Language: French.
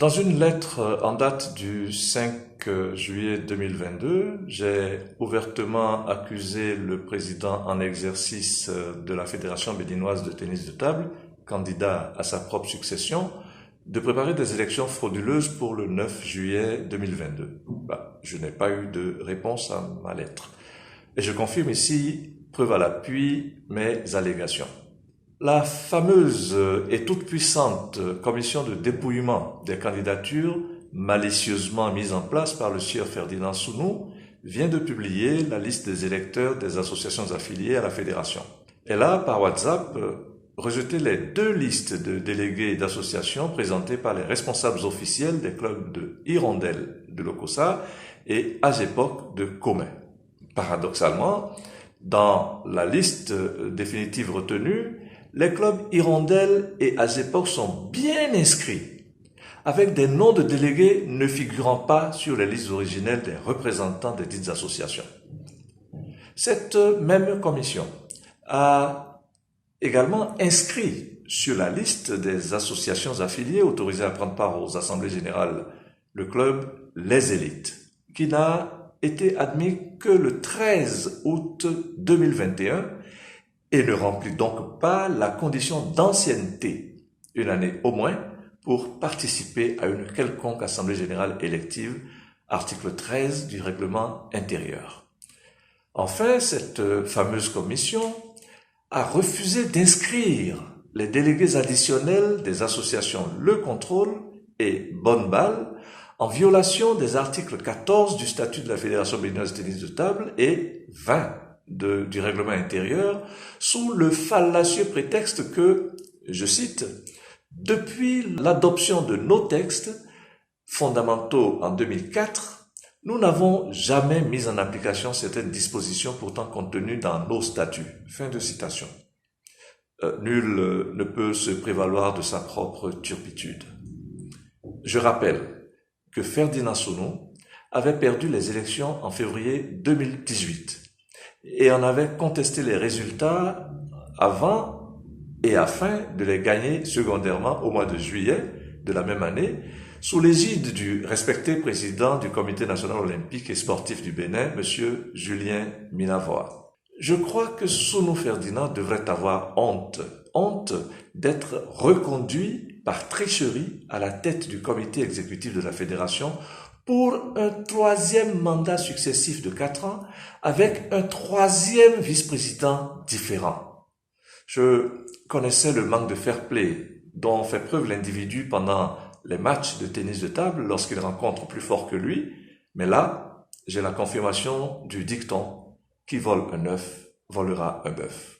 Dans une lettre en date du 5 juillet 2022, j'ai ouvertement accusé le président en exercice de la Fédération béninoise de tennis de table, candidat à sa propre succession, de préparer des élections frauduleuses pour le 9 juillet 2022. Je n'ai pas eu de réponse à ma lettre. Et je confirme ici, preuve à l'appui, mes allégations. La fameuse et toute puissante commission de dépouillement des candidatures malicieusement mise en place par le sieur Ferdinand Sounou vient de publier la liste des électeurs des associations affiliées à la fédération. Elle a, par WhatsApp, rejeté les deux listes de délégués d'associations présentées par les responsables officiels des clubs de Hirondelle de Lokossa et AGEPOC de Comé. Paradoxalement, dans la liste définitive retenue, les clubs Hirondelle et AGEPOC sont bien inscrits, avec des noms de délégués ne figurant pas sur les listes originelles des représentants des dites associations. Cette même commission a également inscrit sur la liste des associations affiliées autorisées à prendre part aux assemblées générales le club Les Élites, qui n'a été admis que le 13 août 2021 et ne remplit donc pas la condition d'ancienneté, une année au moins, pour participer à une quelconque assemblée générale élective, article 13 du règlement intérieur. Enfin, cette fameuse commission a refusé d'inscrire les délégués additionnels des associations Le Contrôle et Bonne Balle en violation des articles 14 du statut de la Fédération béninoise de tennis de table et 20 du règlement intérieur sous le fallacieux prétexte que, je cite, « Depuis l'adoption de nos textes fondamentaux en 2004, nous n'avons jamais mis en application certaines dispositions pourtant contenues dans nos statuts. » Fin de citation. Nul ne peut se prévaloir de sa propre turpitude. Je rappelle que Ferdinand Sounou avait perdu les élections en février 2018 et en avait contesté les résultats avant et afin de les gagner secondairement au mois de juillet de la même année sous l'égide du respecté président du Comité national olympique et sportif du Bénin, M. Julien Minavoa. Je crois que Sounou Ferdinand devrait avoir honte d'être reconduit par tricherie à la tête du comité exécutif de la fédération pour un troisième mandat successif de 4 ans avec un troisième vice-président différent. Je connaissais le manque de fair play dont fait preuve l'individu pendant les matchs de tennis de table lorsqu'il rencontre plus fort que lui, mais là, j'ai la confirmation du dicton « Qui vole un œuf volera un bœuf ».